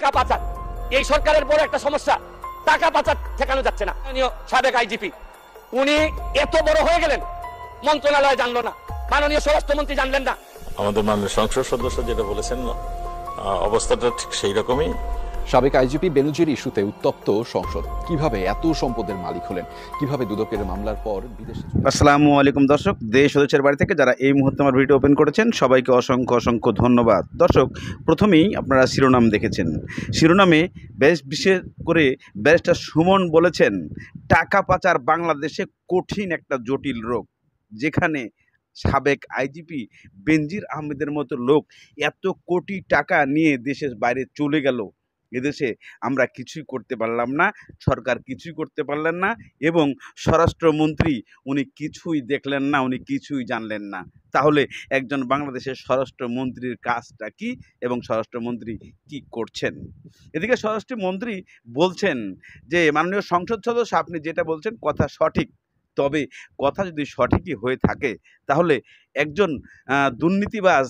টাকা পাচার এই সরকারের বড় একটা সমস্যা। টাকা পাচার ঠেকানো যাচ্ছে না। সাবেক আইজিপি উনি এত বড় হয়ে গেলেন, মন্ত্রণালয় জানলো না, মাননীয় স্বরাষ্ট্রমন্ত্রী জানলেন না। আমাদের মাননীয় সংসদ সদস্য যেটা বলেছেন না, অবস্থাটা ঠিক সেই রকমই। সাবেক আইজিপি বেনজির ইস্যুতে উত্তপ্ত সংসদ। কিভাবে এত সম্পদের মালিক হলেন, কিভাবে দুদকের মামলার পর বিদেশে। আসসালামু আলাইকুম দর্শক, দেশ ও দেশের বাড়ি থেকে যারা এই মুহূর্তে আমার ভিডিও ওপেন করেছেন সবাইকে অসংখ্য অসংখ্য ধন্যবাদ। দর্শক, প্রথমেই আপনারা শিরোনাম দেখেছেন। শিরোনামে বিশেষ করে ব্যারিস্টার সুমন বলেছেন, টাকা পাচার বাংলাদেশে কঠিন একটা জটিল রোগ, যেখানে সাবেক আইজিপি বেনজির আহমেদের মতো লোক এত কোটি টাকা নিয়ে দেশের বাইরে চলে গেল। এদেশে আমরা কিছুই করতে পারলাম না, সরকার কিছুই করতে পারলেন না, এবং স্বরাষ্ট্রমন্ত্রী উনি কিছুই দেখলেন না, উনি কিছুই জানলেন না। তাহলে একজন বাংলাদেশের স্বরাষ্ট্রমন্ত্রীর কাজটা কি এবং স্বরাষ্ট্রমন্ত্রী কি করছেন? এদিকে স্বরাষ্ট্রমন্ত্রী বলছেন যে, মাননীয় সংসদ সদস্য আপনি যেটা বলছেন কথা সঠিক, তবে কথা যদি সঠিকই হয়ে থাকে তাহলে একজন দুর্নীতিবাজ,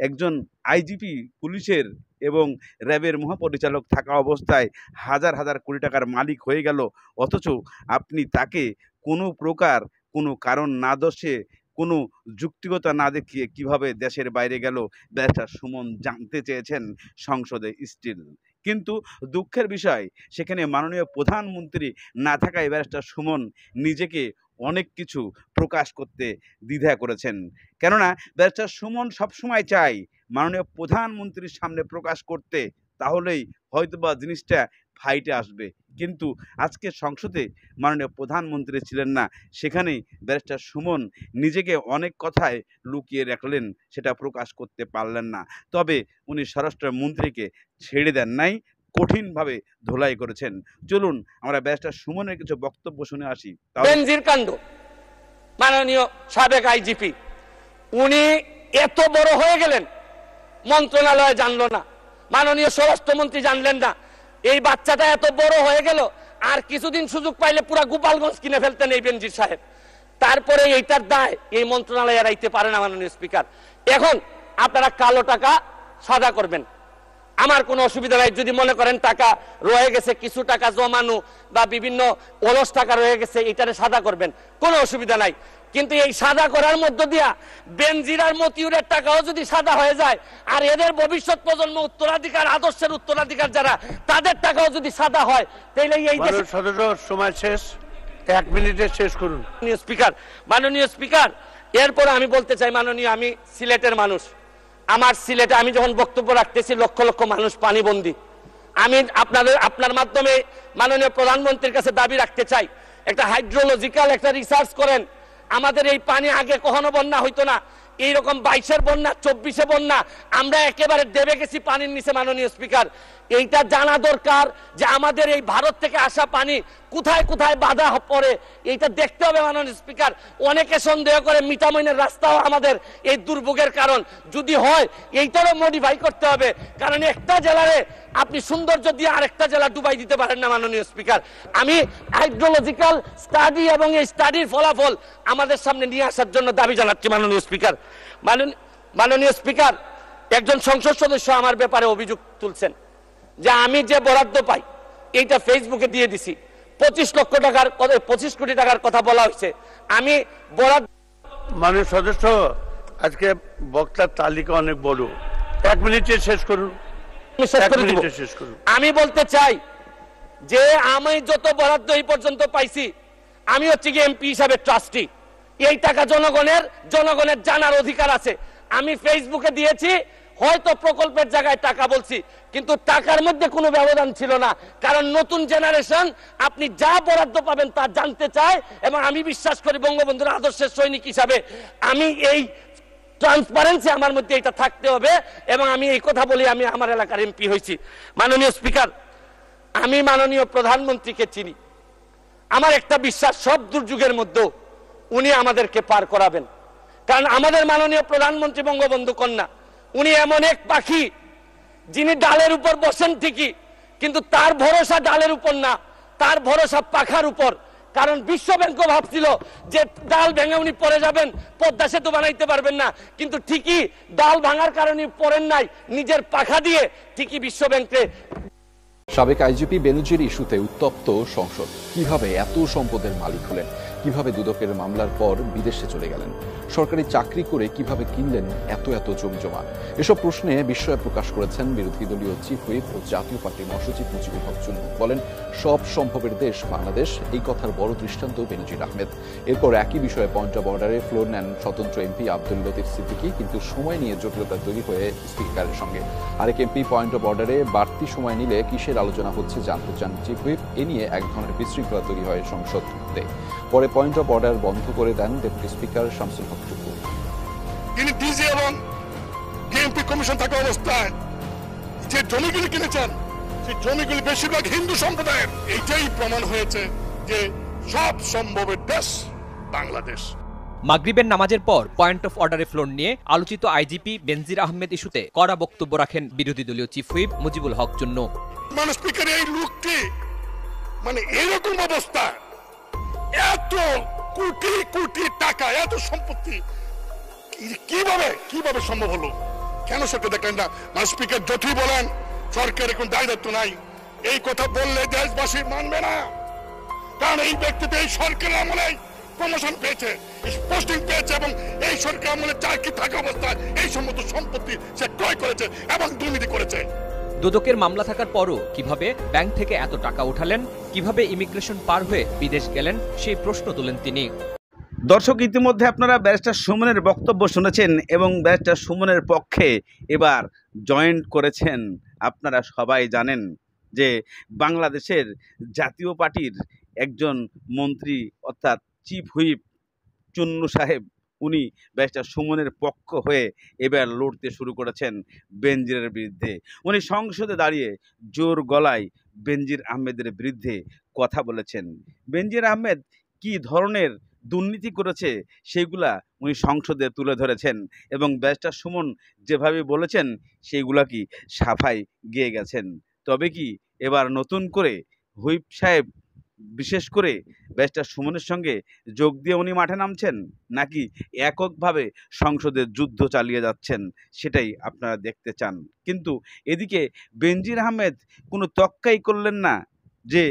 একজন আইজিপি পুলিশের এবং র্যাবের মহাপরিচালক থাকা অবস্থায় হাজার হাজার কোটি টাকার মালিক হয়ে গেল, অথচ আপনি তাকে কোনো প্রকার কোনো কারণ না দর্শে, কোনো যুক্তিকতা না দেখিয়ে কিভাবে দেশের বাইরে গেল ব্যারিস্টার সুমন জানতে চেয়েছেন সংসদে স্টিল। কিন্তু দুঃখের বিষয়, সেখানে মাননীয় প্রধানমন্ত্রী না থাকায় ব্যারিস্টার সুমন নিজেকে অনেক কিছু প্রকাশ করতে দ্বিধা করেছেন। কেননা ব্যারিস্টার সুমন সবসময় চায় মাননীয় প্রধানমন্ত্রীর সামনে প্রকাশ করতে, তাহলেই হয়তোবা জিনিসটা ফাইটে আসবে। কিন্তু আজকে সংসদে মাননীয় প্রধানমন্ত্রী ছিলেন না, সেখানেই ব্যারিস্টার সুমন নিজেকে অনেক কথায় লুকিয়ে রাখলেন, সেটা প্রকাশ করতে পারলেন না। তবে উনি স্বরাষ্ট্রমন্ত্রীকে ছেড়ে দেন নাই, কঠিনভাবে ধোলাই করেছেন। চলুন আমরা ব্যারিস্টার সুমনের কিছু বক্তব্য শুনে আসি। বেনজির কাণ্ড, মাননীয় সাবেক আইজিপি উনি এত বড় হয়ে গেলেন, মন্ত্রণালয় জানলো না, মাননীয় স্বরাষ্ট্রমন্ত্রী জানলেন না। এই বাচ্চাটা এত বড় হয়ে গেল, আর কিছুদিন সুযোগ পাইলে পুরা গোপালগঞ্জ কিনে ফেলতেন এই বেনজির সাহেব। তারপরে এইটার দায় এই মন্ত্রণালয় এড়াইতে পারে না মাননীয় স্পিকার। এখন আপনারা কালো টাকা সাদা করবেন, আমার কোনো অসুবিধা নাই। যদি মনে করেন টাকা রয়ে গেছে, কিছু টাকা জমানো বা বিভিন্ন অলস টাকা রয়ে গেছে, এটারে সাদা করবেন, কোনো অসুবিধা নাই। কিন্তু এই সাদা করার মধ্য দিয়া বেনজির আর মতিউরের টাকাও যদি সাদা হয়ে যায়, আর এদের ভবিষ্যৎ প্রজন্ম উত্তরাধিকার, আদর্শের উত্তরাধিকার যারা, তাদের টাকাও যদি সাদা হয়, তাহলে এই সময় শেষ, 1 মিনিটে শেষ করুন মাননীয় স্পিকার। এরপর আমি বলতে চাই, মাননীয়, আমি সিলেটের মানুষ, আমার সিলেটে আমি যখন বক্তব্য রাখতেছি লক্ষ লক্ষ মানুষ পানিবন্দী। আমি আপনার মাধ্যমে মাননীয় প্রধানমন্ত্রীর কাছে দাবি রাখতে চাই, একটা হাইড্রোলজিক্যাল একটা রিসার্চ করেন। আমাদের এই পানি আগে কখনো বন্যা হইতো না, এইরকম 22-এর বন্যা, 24-এ বন্যা, আমরা একেবারে দেবে গেছি পানির নিচে। মাননীয় স্পিকার, এইটা জানা দরকার যে আমাদের এই ভারত থেকে আসা পানি কোথায় কোথায় বাধা পড়ে, এইটা দেখতে হবে মাননীয় স্পিকার। অনেকে সন্দেহ করে মিঠামইনের রাস্তাও আমাদের এই দুর্ভোগের কারণ। যদি হয় এইটারও মডিফাই করতে হবে, কারণ একটা জেলারে আপনি সৌন্দর্য দিয়ে আরেকটা জেলা ডুবাই দিতে পারেন না মাননীয় স্পিকার। আমি হাইড্রোলজিক্যাল স্টাডি এবং এই স্টাডির ফলাফল আমাদের সামনে নিয়ে আসার জন্য দাবি জানাচ্ছি মাননীয় স্পিকার। মাননীয় স্পিকার, একজন সংসদ সদস্য আমার ব্যাপারে অভিযোগ তুলছেন যে আমি যে বরাদ্দ পাই এইটা ফেসবুকে দিয়ে দিছি, 25 কোটি টাকার কথা বলা হয়েছে। আমি বরাদ্দ, মাননীয় সদস্য, আজকে বক্তার তালিকা অনেক বড়, 1 মিনিটে শেষ করুন। আমি বলতে চাই যে আমি যত বরাদ্দ এই পর্যন্ত পাইছি, আমি হচ্ছে কি এমপি হিসাবে ট্রাস্টি, এই টাকা জনগণের জানার অধিকার আছে। আমি ফেসবুকে দিয়েছি, হয়তো প্রকল্পের জায়গায় টাকা বলছি, কিন্তু টাকার মধ্যে কোনো ব্যবধান ছিল না, কারণ নতুন জেনারেশন আপনি যা বরাদ্দ পাবেন তা জানতে চায়। এবং আমি বিশ্বাস করি বঙ্গবন্ধুর আদর্শের সৈনিক হিসাবে আমি এই ট্রান্সপারেন্সি আমার মধ্যে এটা থাকতে হবে, এবং আমি এই কথা বলি আমি আমার এলাকার এমপি হয়েছি। মাননীয় স্পিকার, আমি মাননীয় প্রধানমন্ত্রীকে চিনি, আমার একটা বিশ্বাস সব দুর্যোগের মধ্যে উনি আমাদেরকে পার করাবেন, কারণ আমাদের মাননীয় প্রধানমন্ত্রী বঙ্গবন্ধু কন্যা, উনি এমন এক পাখি যিনি ডালের উপর বসেন ঠিকই, কিন্তু তার ভরসা ডালের উপর না, তার ভরসা পাখার উপর। কারণ বিশ্ব ব্যাংকও ভাবছিল যে ডাল ভেঙে উনি পড়ে যাবেন, পদ্মা সেতু বানাইতে পারবেন না, কিন্তু ঠিকই ডাল ভাঙার কারণে পড়েন নাই, নিজের পাখা দিয়ে ঠিকই বিশ্ব ব্যাংকে। সাবেক আইজিপি বেনজির ইস্যুতে উত্তপ্ত সংসদ। কিভাবে এত সম্পদের মালিক হলেন? কিভাবে দুদকের মামলার পর বিদেশে চলে গেলেন? সরকারি চাকরি করে কিভাবে কিনলেন এত এত জমিজমা? এসব প্রশ্নে বিস্ময় প্রকাশ করেছেন বিরোধী দলীয় চিফ হুইপ ও জাতীয় পার্টির মহাসচিব মুজিবুল হক চুন্নু। বলেন, সব সম্ভবের দেশ বাংলাদেশ, এই কথার বড় দৃষ্টান্ত বেনজির আহমেদ। এরপর একই বিষয়ে পয়েন্ট অব অর্ডারে ফ্লোর নেন স্বতন্ত্র এমপি আব্দুল লতিফ সিদ্দিকী, কিন্তু সময় নিয়ে জটিলতা তৈরি হয়ে স্পিকারের সঙ্গে। আরেক এমপি পয়েন্ট অব অর্ডারে বাড়তি সময় নিলে কিসের আলোচনা হচ্ছে জানতে চান চিফ হুইপ। এ নিয়ে এক ধরনের বিশৃঙ্খলা তৈরি হয় সংসদে। পরে পয়েন্ট অব অর্ডার বন্ধ করে দেন ডেপুটি স্পিকার শামসুল হক টুকু। তিনি ডিজি এবং ডিএমপি কমিশন থাকা অবস্থায় যে জমিগুলি কিনেছেন, সেই জমিগুলি বেশিরভাগ হিন্দু সম্প্রদায়ের। এইটাই প্রমাণ হয়েছে যে সব সম্ভবের দেশ বাংলাদেশ। মাগরিবের নামাজের পর পয়েন্ট অফ অর্ডারে ফ্লোর নিয়ে আলোচিত আইজিপি বেনজির আহমেদ ইস্যুতে কড়া বক্তব্য রাখেন বিরোধী দলীয় চিফ হুইপ মুজিবুল হক চুন্নু। মানুষ স্পিকার এই লোকটি এরকম অবস্থা, এত কোটি কোটি টাকা, এত সম্পত্তি কিভাবে সম্ভব হলো? কেন সেটা দেখলেন না? স্পিকার যতই বলেন সরকারের কোন দায় দায়িত্ব নাই, এই কথা বললে দেশবাসী মানবে না। কারণ এই ব্যক্তিতে এই সরকারের আমলে প্রমোশন পেয়েছে, পোস্টিং পেয়েছে, এবং এই সরকার আমলে চাকরি থাকা অবস্থায় এই সমস্ত সম্পত্তি সে ক্রয় করেছে এবং দুর্নীতি করেছে। দুদকের মামলা থাকার পরও কিভাবে ব্যাংক থেকে এত টাকা উঠালেন, কিভাবে ইমিগ্রেশন পার হয়ে বিদেশ গেলেন, সেই প্রশ্ন তোলেন তিনি। দর্শক, ইতিমধ্যে আপনারা ব্যারিস্টার সুমনের বক্তব্য শুনেছেন এবং ব্যারিস্টার সুমনের পক্ষে এবার জয়েন্ট করেছেন। আপনারা সবাই জানেন যে বাংলাদেশের জাতীয় পার্টির একজন মন্ত্রী অর্থাৎ চিফ হুইপ চুন্নু সাহেব, উনি ব্যারিস্টার সুমনের পক্ষ হয়ে এবার লড়তে শুরু করেছেন বেনজিরের বিরুদ্ধে। উনি সংসদে দাঁড়িয়ে জোর গলায় বেনজির আহমেদের বিরুদ্ধে কথা বলেছেন। বেনজির আহমেদ কী ধরনের দুর্নীতি করেছে সেইগুলা উনি সংসদে তুলে ধরেছেন এবং ব্যারিস্টার সুমন যেভাবে বলেছেন সেইগুলা কি সাফাই গেয়ে গেছেন। তবে কি এবার নতুন করে হুইপ সাহেব বিশেষ করে ব্যারিস্টার সুমনের সঙ্গে যোগ দিয়ে উনি মাঠে নামছেন, নাকি এককভাবে সংসদের যুদ্ধ চালিয়ে যাচ্ছেন, সেটাই আপনারা দেখতে চান। কিন্তু এদিকে বেনজির আহমেদ কোনো তক্কাই করলেন না যে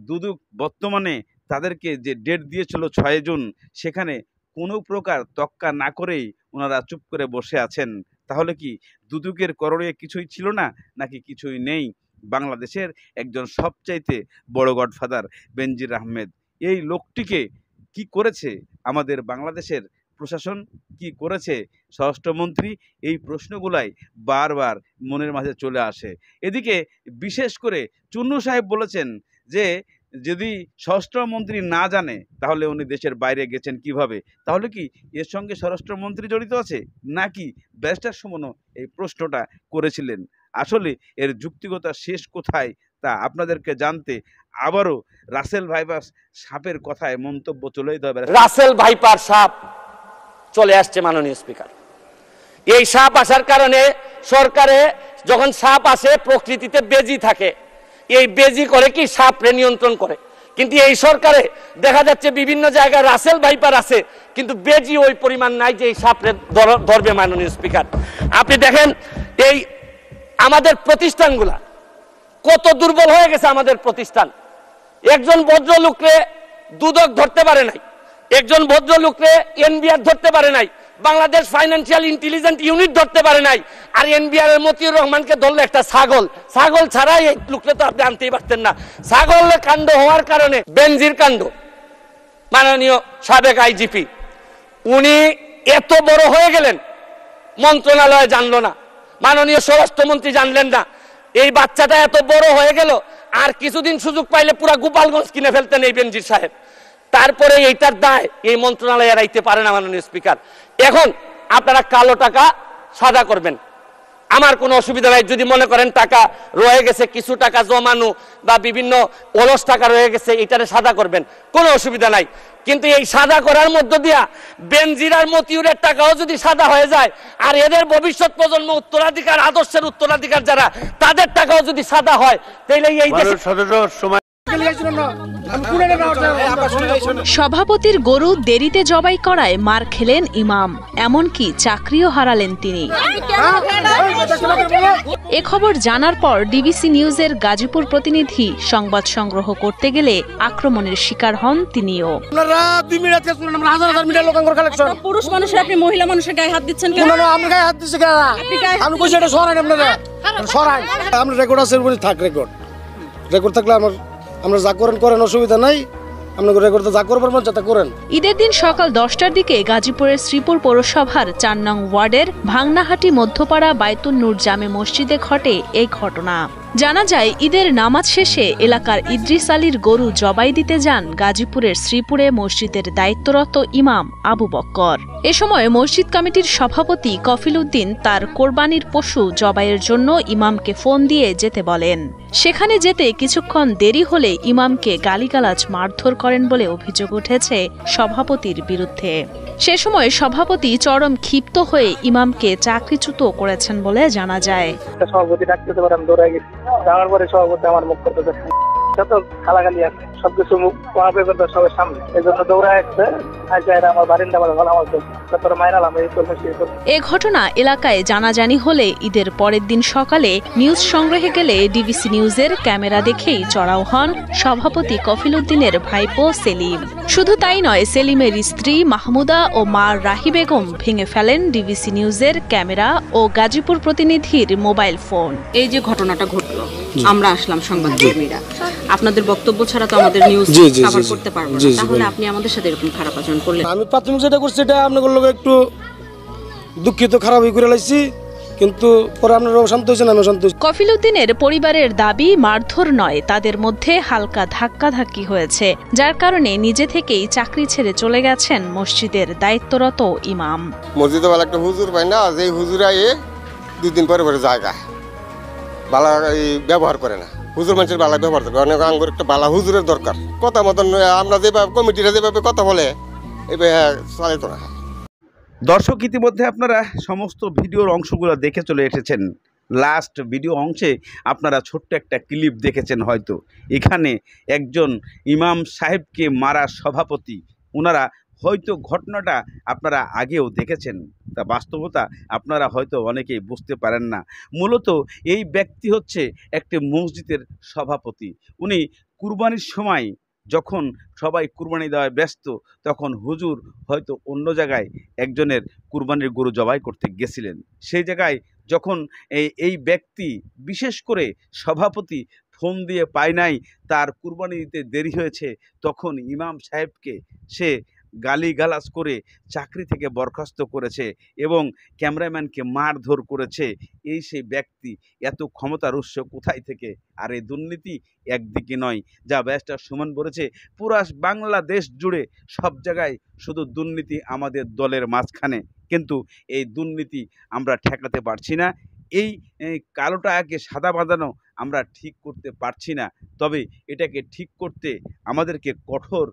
দুদক বর্তমানে তাদেরকে যে ডেট দিয়েছিল 6 জুন, সেখানে কোনো প্রকার তক্কা না করেই ওনারা চুপ করে বসে আছেন। তাহলে কি দুদকের করণীয় কিছুই ছিল না, নাকি কিছুই নেই? বাংলাদেশের একজন সবচাইতে বড় গডফাদার বেনজির আহমেদ, এই লোকটিকে কি করেছে আমাদের বাংলাদেশের প্রশাসন, কি করেছে স্বরাষ্ট্রমন্ত্রী, এই প্রশ্নগুলাই বারবার মনের মাঝে চলে আসে। এদিকে বিশেষ করে চুন্নু সাহেব বলেছেন যে যদি স্বরাষ্ট্রমন্ত্রী না জানে তাহলে উনি দেশের বাইরে গেছেন কিভাবে? তাহলে কি এর সঙ্গে স্বরাষ্ট্রমন্ত্রী জড়িত আছে, নাকি ব্যারিস্টার সুমনও এই প্রশ্নটা করেছিলেন? আসলে এর যুক্তিগতা শেষ কোথায় তা আপনাদেরকে জানতে আবারও রাসেল ভাইপার সাপের কথায় মন্তব্য চলে যেতে হবে। রাসেল ভাইপার সাপ চলে আসছে মাননীয় স্পিকার। এই সাপ আসার কারণে সরকারে যখন সাপ আসে প্রকৃতিতে বেজি থাকে, এই বেজি করে কি সাপরে নিয়ন্ত্রণ করে, কিন্তু এই সরকারে দেখা যাচ্ছে বিভিন্ন জায়গায় রাসেল ভাইপার আছে কিন্তু বেজি ওই পরিমাণ নাই যে এই সাপরে ধরবে। মাননীয় স্পিকার, আপনি দেখেন এই আমাদের প্রতিষ্ঠানগুলা কত দুর্বল হয়ে গেছে। আমাদের প্রতিষ্ঠান, একজন ভদ্রলোককে দুদক ধরতে পারে নাই, একজন ভদ্রলোককে এনবিআর ধরতে পারে নাই, বাংলাদেশ ফাইন্যান্সিয়াল ইন্টেলিজেন্স ইউনিট ধরতে পারে নাই, আর এনবিআর এর মতিউর রহমানকে ধরলে একটা ছাগল ছাড়াই এই লোককে তো আপনি আনতেই পারতেন না। ছাগলের কাণ্ড হওয়ার কারণে বেনজির কাণ্ড। মাননীয় সাবেক আইজিপি উনি এত বড় হয়ে গেলেন, মন্ত্রণালয় জানলো না, মাননীয় স্বরাষ্ট্রমন্ত্রী জানলেন না, এই বাচ্চাটা এত বড় হয়ে গেল, আর কিছুদিন সুযোগ পাইলে পুরা গোপালগঞ্জ কিনে ফেলতেন এই বেনজির সাহেব। তারপরে এইটার দায় এই মন্ত্রণালয় এড়াইতে পারে না। মাননীয় স্পিকার, এখন আপনারা কালো টাকা সাদা করবেন, আমার কোনো অসুবিধা নাই। যদি মনে করেন টাকা রয়ে গেছে, কিছু টাকা জমানো বা বিভিন্ন অলস টাকা রয়ে গেছে, এটারে সাদা করবেন, কোনো অসুবিধা নাই। কিন্তু এই সাদা করার মধ্য দিয়া বেনজির আর মতিউরের টাকাও যদি সাদা হয়ে যায়, আর এদের ভবিষ্যৎ প্রজন্ম উত্তরাধিকার, আদর্শের উত্তরাধিকার যারা, তাদের টাকাও যদি সাদা হয়, তাহলে এই দেশে সভাপতির গরু দেরিতে জবাই করায় মার খেলেন ইমাম, এমনকি চাকরিও হারালেন তিনি। এ খবর জানার পর ডিবিসি নিউজের গাজীপুর প্রতিনিধি সংবাদ সংগ্রহ করতে গেলে আক্রমণের শিকার হন তিনিও। পুরুষ মানুষের আপনি মহিলা মানুষের গায়ে হাত দিচ্ছেন কেন? আমি গায়ে হাত দিচ্ছি কেন? আমি কইছি এটা সরাই আপনারা সরাই। আমরা রেকর্ড আছে থাক রেকর্ড থাকলে আমরা যা করেন অসুবিধা নাই। ঈদের দিন সকাল 10টার দিকে গাজীপুরের শ্রীপুর পৌরসভার 4 নং ওয়ার্ডের ভাংনাহাটি মধ্যপাড়া বায়তুন নূর জামে মসজিদে ঘটে এই ঘটনা। জানা যায়, ঈদের নামাজ শেষে এলাকার ইদ্রিস আলীর গরু জবাই দিতে যান গাজীপুরের শ্রীপুরে মসজিদের দায়িত্বরত ইমাম আবু বক্কর। এ সময় মসজিদ কমিটির সভাপতি কফিল উদ্দিন তার কোরবানির পশু জবাইয়ের জন্য ইমামকে ফোন দিয়ে যেতে বলেন। সেখানে যেতে কিছুক্ষণ দেরি হলে ইমামকে গালিগালাজ মারধর করেন বলে অভিযোগ উঠেছে সভাপতির বিরুদ্ধে। সে সময় সভাপতি চরম ক্ষিপ্ত হয়ে ইমামকে চাকরিচ্যুত করেছেন বলে জানা যায়। সভাপতি ডাকতে পারে, আমি দৌড়াই গেছি। যাওয়ার পরে সভাপতি আমার মুখ করতে যত খালাগালি আছে সবকিছু মুখ পাবে করতে সবার সামনে, এই জন্য দৌড়ায় আসছে। আমার বারিন্দা এ ঘটনা এলাকায় জানাজানি হলে ঈদের পরের দিন সকালে নিউজ সংগ্রহে গেলে ডিবিসি নিউজের ক্যামেরা দেখেই চড়াও হন সভাপতি কফিল উদ্দিনের ভাইপো সেলিম। শুধু তাই নয়, সেলিমের স্ত্রী মাহমুদা ও মা রাহি বেগম ভেঙে ফেলেন ডিবিসি নিউজের ক্যামেরা ও গাজীপুর প্রতিনিধির মোবাইল ফোন। এই যে ঘটনাটা ঘটলো, আমরা আসলাম সংবাদকর্মীরা, আপনাদের বক্তব্য ছাড়া তো আমাদের নিউজ কভার করতে পারবো না, তাহলে আপনি আমাদের সাথে এরকম খারাপ আচরণ করলেন। আমি প্রাথমিক যেটা করছি এটা আপনাদের লোক একটু দুঃখিত, খারাপই করে লাইছি, কিন্তু পরে আপনারা শান্ত হয়েছেন, আমি শান্ত হয়েছি। কফিল উদ্দিনের পরিবারের দাবি মারধর নয়, তাদের মধ্যে হালকা ধাক্কাধাক্কি হয়েছে, যার কারণে নিজে থেকেই চাকরি ছেড়ে চলে গেছেন মসজিদের দায়িত্বরত ইমাম। মসজিদে ভালো একটা হুজুর পাই না, যে হুজুরা 2 দিন পরে পরে জায়গা বালা ব্যবহার করে না। হুজুর মানুষের বালা ব্যবহার করে, অনেক আঙ্গুর একটা বালা হুজুরের দরকার। কথা মতন আমরা যেভাবে কমিটিরা যেভাবে কথা বলে এভাবে চালিত না। দর্শক, ইতিমধ্যে আপনারা সমস্ত ভিডিওর অংশগুলো দেখে চলে এসেছেন। লাস্ট ভিডিও অংশে আপনারা ছোট্ট একটা ক্লিপ দেখেছেন। হয়তো এখানে একজন ইমাম সাহেবকে মারা সভাপতি, ওনারা হয়তো ঘটনাটা আপনারা আগেও দেখেছেন, তা বাস্তবতা আপনারা হয়তো অনেকেই বুঝতে পারেন না। মূলত এই ব্যক্তি হচ্ছে একটি মসজিদের সভাপতি। উনি কুরবানির সময় যখন সবাই কুরবানি দেওয়ায় ব্যস্ত, তখন হুজুর হয়তো অন্য জায়গায় একজনের কুরবানির গরু জবাই করতে গেছিলেন। সেই জায়গায় যখন এই ব্যক্তি, বিশেষ করে সভাপতি, ফোন দিয়ে পায় নাই, তার কুরবানি দিতে দেরি হয়েছে, তখন ইমাম সাহেবকে সে গালিগালাজ করে চাকরি থেকে বরখাস্ত করেছে এবং ক্যামেরাম্যানকে মারধর করেছে। এই সেই ব্যক্তি, এত ক্ষমতার উৎস কোথায় থেকে? আর এই দুর্নীতি একদিকে নয়, যা ব্যারিস্টার সুমন বলেছে, পুরা বাংলাদেশ জুড়ে সব জায়গায় শুধু দুর্নীতি আমাদের দলের মাঝখানে, কিন্তু এই দুর্নীতি আমরা ঠেকাতে পারছি না। এই কালোটাকে সাদা বাঁধানো আমরা ঠিক করতে পারছি না। তবে এটাকে ঠিক করতে আমাদেরকে কঠোর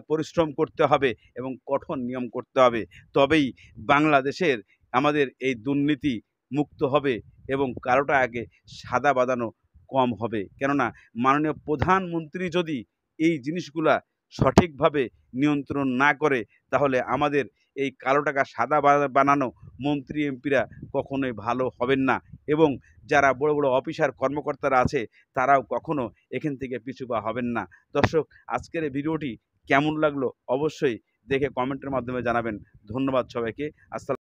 পরিশ্রম করতে হবে এবং কঠোর নিয়ম করতে হবে। তবেই বাংলাদেশের আমাদের এই দুর্নীতি মুক্ত হবে এবং কালোটাকে সাদা বাঁধানো কম হবে। কেননা মাননীয় প্রধানমন্ত্রী যদি এই জিনিসগুলা সঠিকভাবে নিয়ন্ত্রণ না করে, তাহলে আমাদের এই কালো টাকা সাদা বানানো মন্ত্রী এমপিরা কখনোই ভালো হবেন না এবং যারা বড় বড় অফিসার কর্মকর্তারা আছে তারাও কখনো এখান থেকে পিছুপা হবেন না। দর্শক, আজকের এই ভিডিওটি কেমন লাগলো অবশ্যই দেখে কমেন্টের মাধ্যমে জানাবেন। ধন্যবাদ সবাইকে। আসসালাম।